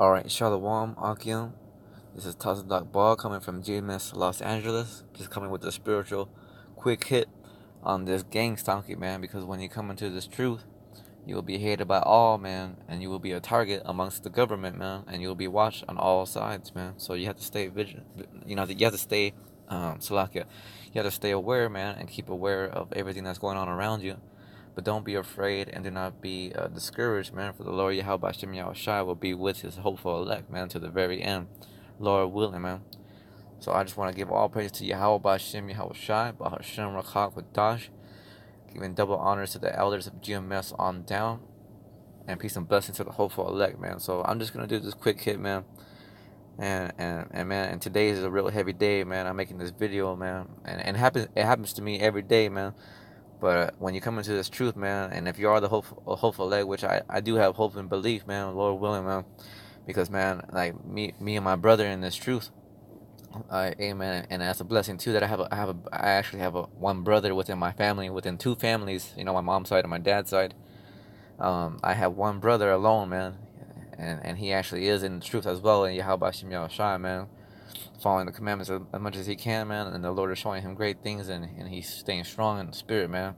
Alright, Shalom, Akim. This is Doc Ball coming from GMS Los Angeles. Just coming with a spiritual quick hit on this gang stalking, man. Because when you come into this truth, you will be hated by all, man. And you will be a target amongst the government, man. And you will be watched on all sides, man. So you have to stay vigilant. You have to stay, Salakia. You have to stay aware, man. And keep aware of everything that's going on around you. But don't be afraid and do not be discouraged, man. For the Lord Yahawah Bahasham Yahawashi will be with his hopeful elect, man, to the very end. Lord willing, man. So I just want to give all praise to Yahawah Bahasham Yahawashi, Bahasham Rakak Wadash, giving double honors to the elders of GMS on down, and peace and blessings to the hopeful elect, man. So I'm just gonna do this quick hit, man. And man, and today is a real heavy day, man. I'm making this video, man, and it happens to me every day, man. But when you come into this truth, man, and if you are the hopeful leg, which I do have hope and belief, man, Lord willing, man, because, man, like me and my brother in this truth, amen, and that's a blessing too that I actually have one brother within my family, within two families, my mom's side and my dad's side. I have one brother alone, man, and he actually is in the truth as well, and Yahawah Bahasham Yahawashi, man, following the commandments as much as he can, man, and the Lord is showing him great things, and he's staying strong in the spirit, man.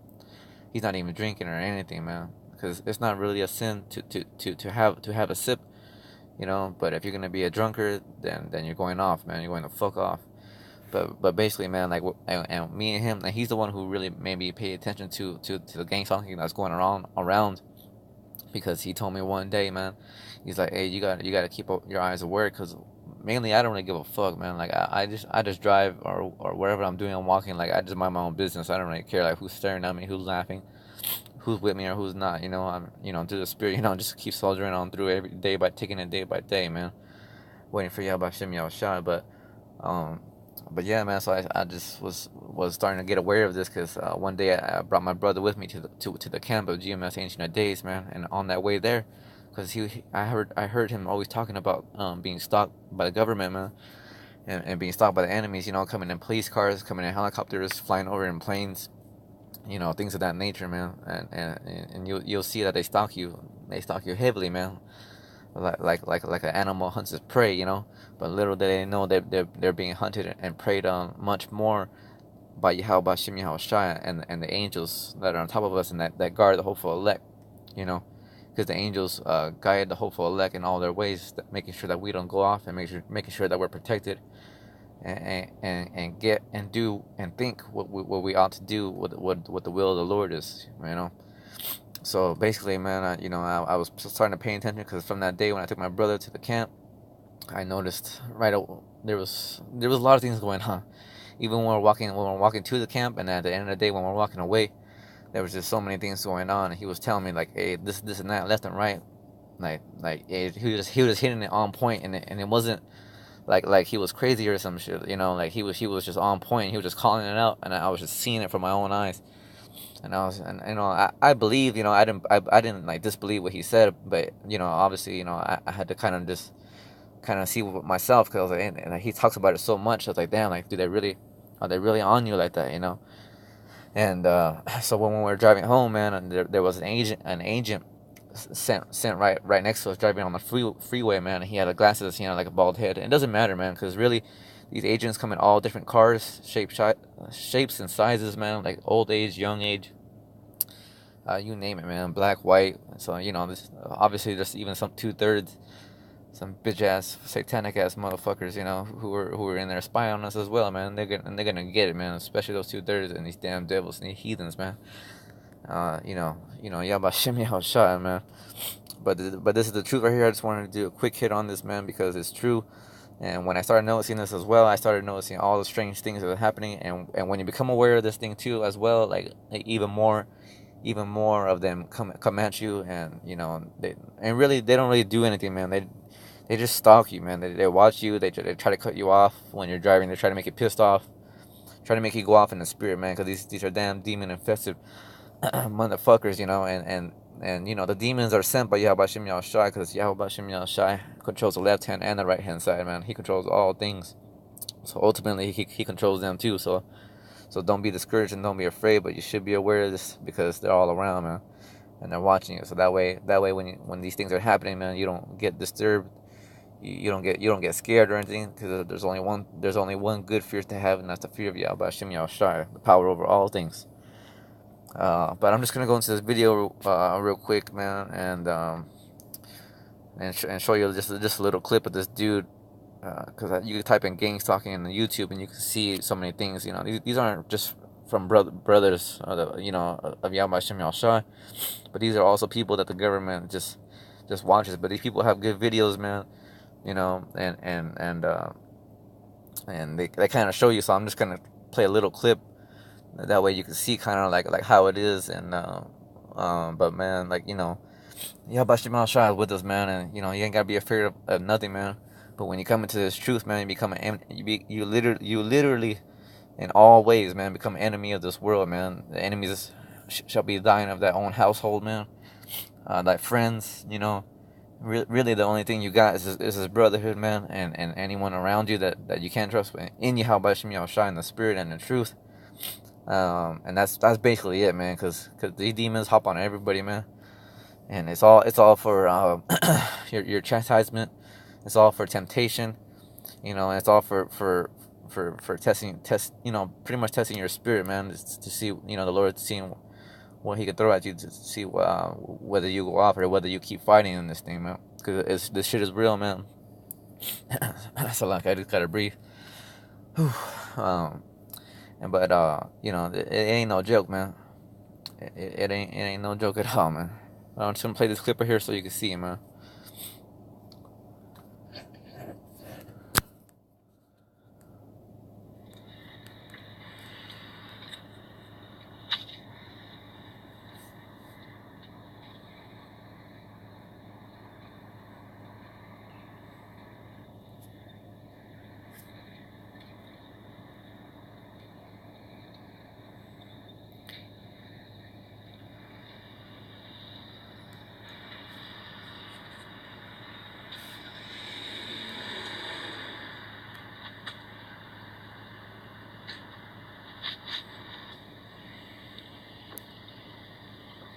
He's not even drinking or anything, man, because it's not really a sin to have a sip, but if you're gonna be a drunkard, then you're going off, man. You're going to fuck off. But basically, man, like, and me and him, and he's the one who really made me pay attention to the gang stalking that's going around, because he told me one day, man, he's like, hey, you gotta keep your eyes aware, because mainly I don't really give a fuck, man. Like, I just drive, or wherever I'm doing, I'm walking, like, I just mind my own business. I don't really care, like, who's staring at me, who's laughing, who's with me or who's not. I'm through the spirit, just keep soldiering on through every day, taking it day by day, man, waiting for Yahawah Bahasham Yahawashi. But yeah, man, so I just was starting to get aware of this, because one day I brought my brother with me to the camp of GMS Ancient Days, man, and on that way there, because I heard him always talking about being stalked by the government, man, and being stalked by the enemies, coming in police cars, coming in helicopters, flying over in planes, things of that nature, man, and you'll see that they stalk you heavily, man, like an animal hunts its prey, but little do they know that they're being hunted and preyed on much more by Yahawah Bahasham Yahawashi and the angels that are on top of us and that guard the hopeful elect, because the angels guide the hopeful elect in all their ways, making sure that we don't go off, and making sure that we're protected, and get and do and think what we ought to do, what the will of the Lord is, So basically, man, I was starting to pay attention, because from that day when I took my brother to the camp, I noticed there was a lot of things going on. Even when we're walking to the camp, and at the end of the day when we're walking away, there was just so many things going on. And he was telling me, like, hey, this and that, left and right, like he was hitting it on point, and it wasn't like he was crazy or some shit, like he was just on point. He was just calling it out, and I was just seeing it from my own eyes. And I believe, I didn't like disbelieve what he said, but obviously, I had to kind of see myself, because I was like, and he talks about it so much. I was like, damn, like, are they really on you like that, And so when we were driving home, man, and there was an agent sent right next to us, driving on the freeway, man. And he had glasses, like a bald head. And it doesn't matter, man, because really, these agents come in all different cars, shapes and sizes, man, like old age, young age, you name it, man, black, white. So this obviously there's even some 2/3, some bitch ass, satanic ass motherfuckers, who were in there spying on us as well, man. They're gonna get it, man. Especially those 2/3 and these damn devils and these heathens, man. Yahawah Bahasham Yahawashi, man. But this is the truth right here. I just wanted to do a quick hit on this, man, because it's true. And when I started noticing this as well, I started noticing all the strange things that are happening. And when you become aware of this thing too, as well, like even more of them come at you, and they don't really do anything, man. They just stalk you, man. They watch you. They try to cut you off when you're driving. They try to make you pissed off, try to make you go off in the spirit, man. Because these are damn demon infested motherfuckers, and the demons are sent by Yahawah Bahasham Yahawashi, because Yahawah Bahasham Yahawashi controls the left hand and the right hand side, man. He controls all things, so ultimately he controls them too. So don't be discouraged and don't be afraid, but you should be aware of this, because they're all around, man, and they're watching you. So that way when these things are happening, man, you don't get disturbed, you don't get scared or anything, because there's only one good fear to have, and that's the fear of Yahawah Bahasham Yahawashi, the power over all things. But I'm just gonna go into this video real quick, man, and show you just a little clip of this dude, because you can type in gang stalking in YouTube and you can see so many things. You know, these aren't just from brothers, of Yahawah Bahasham Yahawashi, but these are also people that the government just watches. But these people have good videos, man. You know, and they kind of show you. So I'm just gonna play a little clip. That way you can see kind of like how it is, and but man, like, Yahawah Bahasham Yahawashi is with us, man, and you ain't gotta be afraid of nothing, man. But when you come into this truth, man, you become you literally in all ways, man, become an enemy of this world, man. The enemies shall be thine of thy own household, man. Thy friends, really the only thing you got is this brotherhood, man, and anyone around you that you can't trust in Yahawah Bahasham Yahawashi, in the spirit and the truth. And that's basically it, man, because these demons hop on everybody, man, and it's all for your chastisement. It's all for temptation, and it's all for testing, pretty much testing your spirit, man, to see, the Lord seeing what he could throw at you, to see whether you go off or whether you keep fighting in this thing, man, because this shit is real, man. So like, I just gotta breathe. But it ain't no joke, man. It ain't no joke at all, man. I'm just gonna play this clip right here so you can see it, man.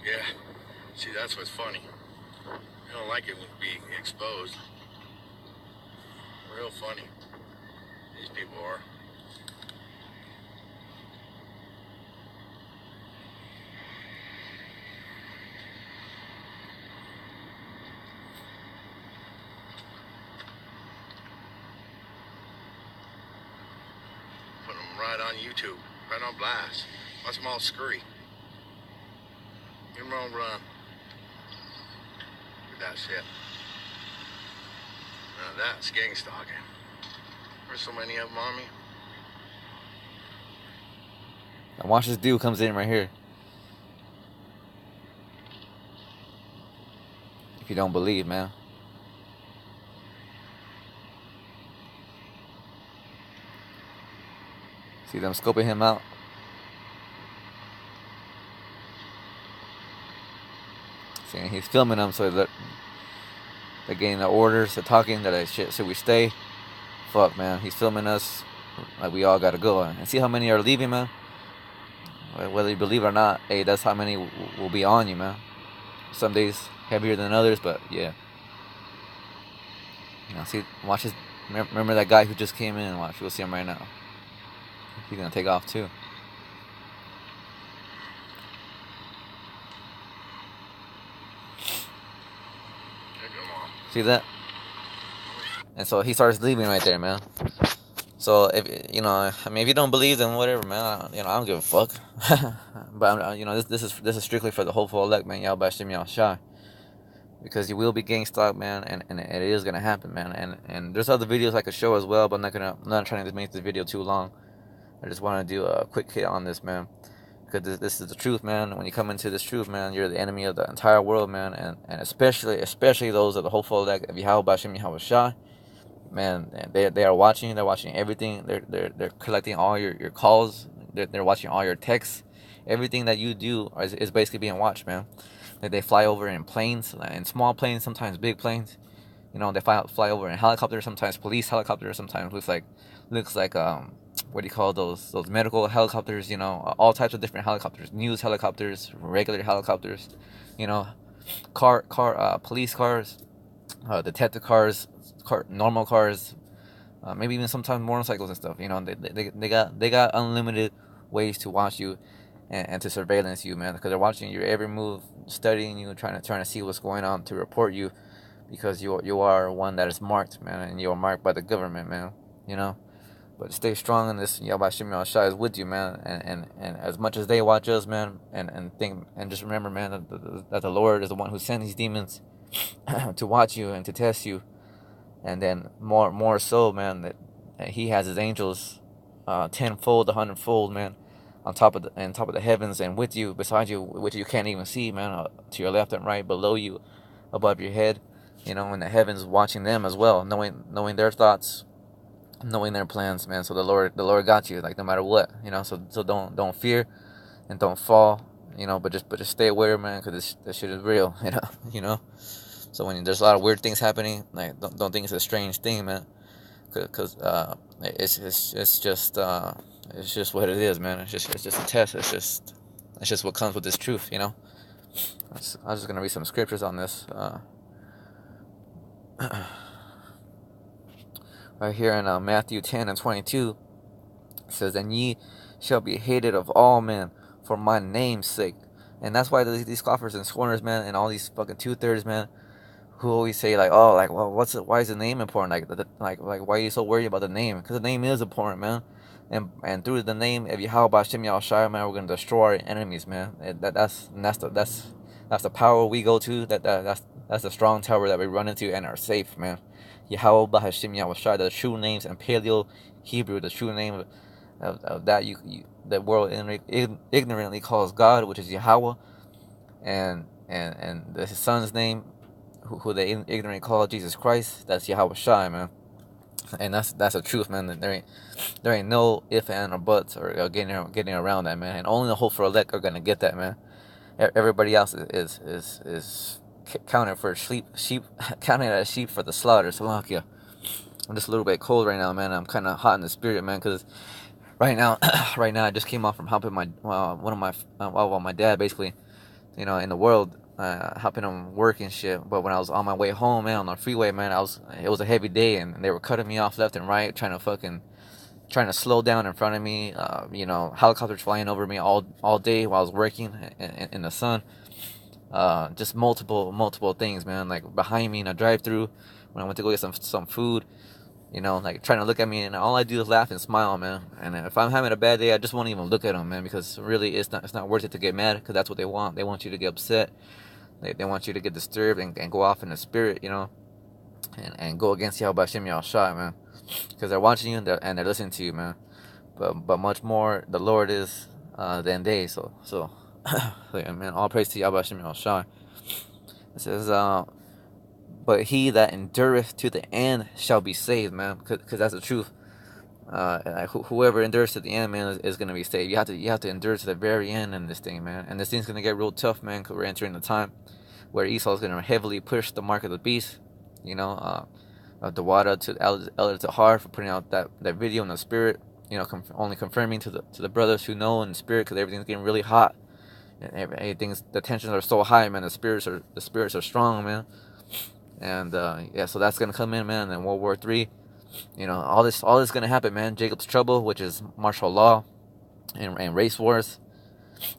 Yeah, see, that's what's funny. I don't like it when being exposed. Real funny. These people are. Put them right on YouTube, right on blast. Watch them all scurry. Get them all run. Look at that shit. Now that's gang stalking. There's so many of them on me. Now watch this dude comes in right here. If you don't believe, man. See them scoping him out. See, he's filming them, so they're getting the orders, they're talking that shit. Should we stay? Fuck, man. He's filming us. Like, we all gotta go. And see how many are leaving, man. Whether you believe it or not, hey, that's how many will be on you, man. Some days heavier than others, but yeah. See, watch this. Remember that guy who just came in? Watch, you'll see him right now. He's gonna take off too. See that? And so he starts leaving right there, man. So if if you don't believe, then whatever, man. I don't give a fuck. But this is strictly for the hopeful elect, man. Yahawah Bahasham Yahawashi, because you will be gang stalked, man, and it is gonna happen, man. And there's other videos I could show as well, but I'm not trying to make this video too long. I just want to do a quick hit on this, man, because this is the truth, man. When you come into this truth, man, you're the enemy of the entire world, man, and especially those of the hopeful elect of Yahawah Bahasham Yahawashi, man. They are watching. They're watching everything. They're collecting all your calls. They're watching all your texts. Everything that you do is basically being watched, man. They fly over in planes, in small planes, sometimes big planes. They fly over in helicopters, sometimes police helicopters, sometimes looks like what do you call those medical helicopters, all types of different helicopters, news helicopters, regular helicopters, police cars, detective cars, normal cars, maybe even sometimes motorcycles and stuff. You know, they got unlimited ways to watch you and to surveillance you, man, because they're watching your every move, studying you, trying to see what's going on to report you, because you are one that is marked, man, and you are marked by the government, man. You know. But stay strong in this. Yahawah Bahasham Yahawashi is with you, man. And as much as they watch us, man, and just remember, man, that the Lord is the one who sent these demons to watch you and to test you. And then more so, man, that He has His angels, tenfold, 100-fold, man, on top of the heavens, and with you, beside you, which you can't even see, man, to your left and right, below you, above your head, you know, in the heavens, watching them as well, knowing their thoughts, knowing their plans, man. So the Lord got you, like, no matter what, you know. So don't fear and don't fall, you know. But just stay aware, man, because this shit is real, you know. You know. So when there's a lot of weird things happening, like, don't think it's a strange thing, man, because it's just what it is, man. It's just a test. It's just what comes with this truth, you know. I was just gonna read some scriptures on this. Right here in Matthew 10:22, it says, "And ye shall be hated of all men for my name's sake." And that's why these scoffers and scorners, man, and all these fucking 2/3, man, who always say, like, oh, like, well, why is the name important? Like, why are you so worried about the name? Because the name is important, man. And through the name of Yahawah Bahasham Yahawashi, man, we're gonna destroy our enemies, man. That's the power we go to. That's the strong tower that we run into and are safe, man. Yahawah Bahasham Yahawashi, the true names in Paleo Hebrew, the true name of that the world ignorantly calls God, which is Yahweh, and his son's name, who they ignorantly call Jesus Christ, that's Yahawashi, man. And that's the truth, man. There ain't no if and or buts or getting around that, man. And only the hopeful elect are gonna get that, man. Everybody else is counted for sheep counted as sheep for the slaughter. Salakia. I'm just a little bit cold right now, man. I'm kind of hot in the spirit, man, because right now I just came off from helping my my dad, basically, you know, in the world, helping him work and shit. But when I was on my way home, man, on the freeway, man, it was a heavy day, and they were cutting me off left and right, trying to slow down in front of me. You know, helicopters flying over me all day while I was working in the sun. Just multiple things, man. Like behind me in a drive-through when I went to go get some food. You know, like trying to look at me, and all I do is laugh and smile, man. And if I'm having a bad day, I just won't even look at them, man, because really it's not worth it to get mad, because that's what they want. They want you to get upset. They want you to get disturbed and go off in the spirit, you know, and go against Yahawah Bahasham Yahawashi, man, because they're watching you and they're listening to you, man. But much more the Lord is than they. So yeah, man, all praise to Yahawah Bahasham Yahawashi. It says, but he that endureth to the end shall be saved, man, because that's the truth. Whoever endures to the end, man, is gonna be saved. You have to endure to the very end in this thing, man. And this thing's gonna get real tough, man, because we're entering the time where Esau is gonna heavily push the mark of the beast. You know, the water to Elder to Har for putting out that video in the spirit. You know, only confirming to the brothers who know in the spirit, because everything's getting really hot, and the tensions are so high, man. The spirits are strong, man. And yeah, so that's gonna come in, man. And then World War III, you know, all this gonna happen, man. Jacob's trouble, which is martial law and race wars.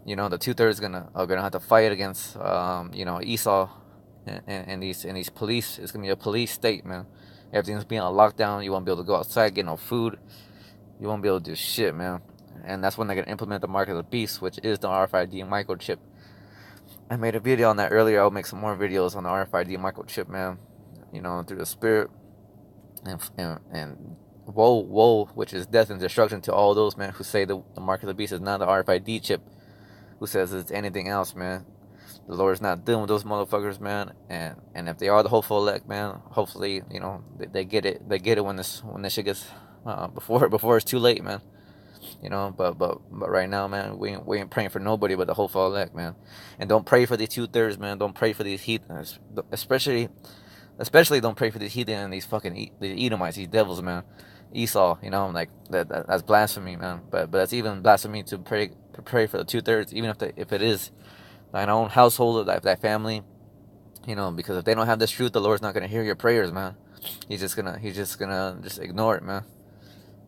You know, the 2/3 are gonna have to fight against you know, Esau and these police. It's gonna be a police state, man. Everything's being on lockdown. You won't be able to go outside, get no food. You won't be able to do shit, man. And that's when they're gonna implement the mark of the beast, which is the RFID microchip. I made a video on that earlier. I'll make some more videos on the RFID microchip, man. You know, through the spirit, and woe, which is death and destruction to all those, man, who say the mark of the beast is not the RFID chip, who says it's anything else, man. The Lord's not dealing with those motherfuckers, man. And if they are the hopeful elect, man, hopefully, you know, they get it. They get it when this shit gets before it's too late, man. You know, but right now, man, we ain't praying for nobody but the hopeful elect, man. And don't pray for these 2/3, man. Don't pray for these heathens, especially don't pray for these heathen and these fucking the Edomites, these devils, man. Esau, you know, like that's blasphemy, man. But that's even blasphemy to pray for the 2/3, even if it is thine own household, that family. You know, because if they don't have this truth, the Lord's not gonna hear your prayers, man. He's just gonna just ignore it, man.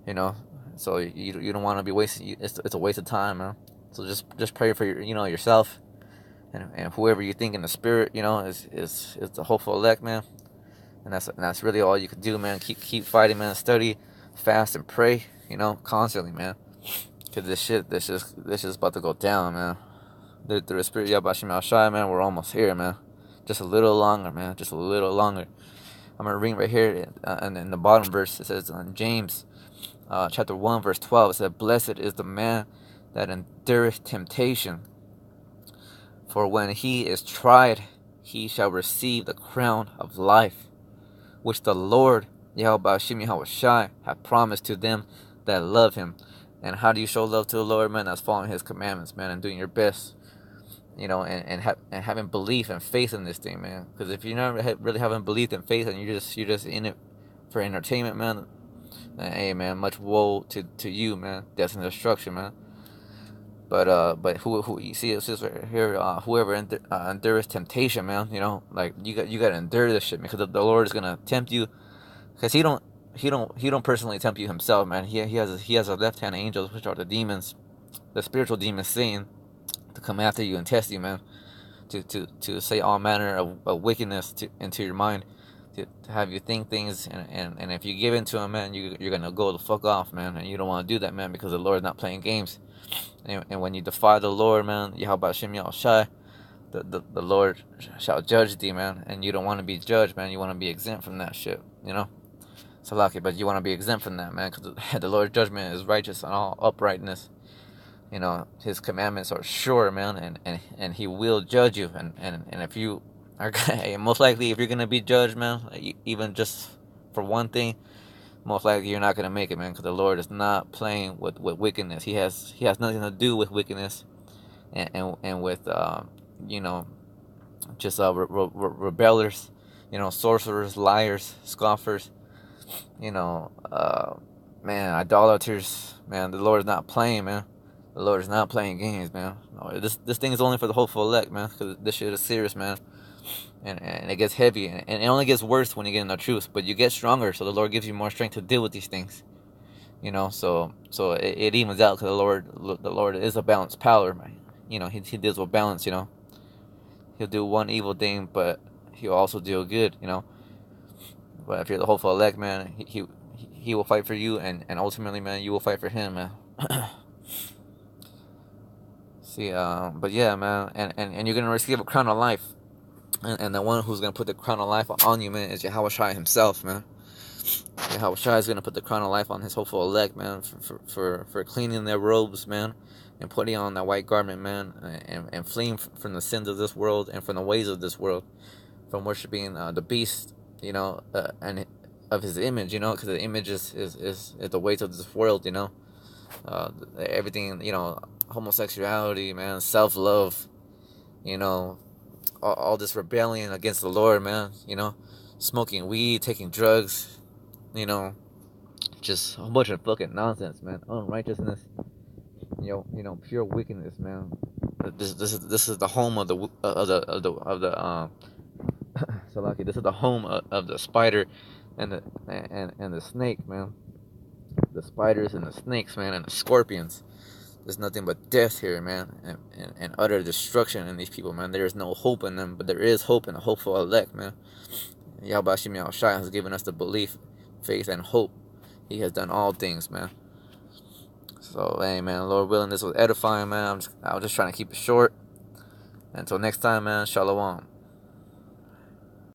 You know, so you don't want to be wasting. It's a waste of time, man. So just pray for your, yourself, and whoever you think in the spirit, is the hopeful elect, man. And that's really all you can do, man. Keep fighting, man. Study, fast, and pray, constantly, man. Cause this is about to go down, man. Through the spirit Yahawah Bahasham Yahawashi, man. We're almost here, man. Just a little longer, man. Just a little longer. I'm gonna read right here, and in the bottom verse it says on James, chapter 1, verse 12. It says, "Blessed is the man that endureth temptation, for when he is tried, he shall receive the crown of life, which the Lord Yahawah Bahasham Yahawashi hath promised to them that love him." And how do you show love to the Lord, man? That's following his commandments, man, and doing your best, and having belief and faith in this thing, man. Because if you're not really having belief and faith, and you're just in it for entertainment, man, then, hey, man, much woe to you, man. Death and destruction, man. But who you see, it says right here, whoever endures temptation, man, like you got to endure this shit, man, because the Lord is gonna tempt you, because he don't personally tempt you himself, man. He has a left hand angels, which are the demons, the spiritual demons, Satan, to come after you and test you, man, to say all manner of wickedness into your mind, to have you think things, and if you give in to him, man, you're gonna go the fuck off, man, and you don't want to do that, man, because the Lord's not playing games. And when you defy the Lord, man, Yahawah Bahasham Yahawashi, the Lord shall judge thee, man. And you don't want to be judged, man. You want to be exempt from that shit, So lucky, but you want to be exempt from that, man, because the Lord's judgment is righteous and all uprightness. His commandments are sure, man, and he will judge you. And if you are, most likely, if you're gonna be judged, man, even just for one thing, most likely you're not gonna make it, man, because the Lord is not playing with wickedness. He has nothing to do with wickedness, and with just rebellers, sorcerers, liars, scoffers, man, idolaters, man. The Lord is not playing, man. The Lord is not playing games, man. No, this thing is only for the hopeful elect, man, because this shit is serious, man. And it gets heavy, and it only gets worse when you get in the truth, but you get stronger, so the Lord gives you more strength to deal with these things, so it evens out, because the Lord is a balanced power, man. He deals with balance. He'll do one evil thing, but he'll also do good, but if you're the hopeful elect, man, he will fight for you, and ultimately, man, you will fight for him, man. See, but yeah, man, and you're gonna receive a crown of life. And the one who's going to put the crown of life on you, man, is Yahawashi himself, man. Yahawashi is going to put the crown of life on his hopeful elect, man, for cleaning their robes, man, and putting on that white garment, man, and fleeing from the sins of this world and from the ways of this world, from worshiping the beast, and of his image, because the image is the ways of this world, everything, homosexuality, man, self-love, all this rebellion against the Lord, man, smoking weed, taking drugs, just a whole bunch of fucking nonsense, man. Unrighteousness, pure wickedness, man. This is the home of the Salaki. This is the home of the spider and the snake, man. The spiders and the snakes, man, and the scorpions. There's nothing but death here, man, and utter destruction in these people, man. There is no hope in them, but there is hope in the hopeful elect, man. Yahawah Bahasham Yahawashi has given us the belief, faith, and hope. He has done all things, man. So, hey, man, Lord willing, this was edifying, man. I was just trying to keep it short. Until next time, man, shalom.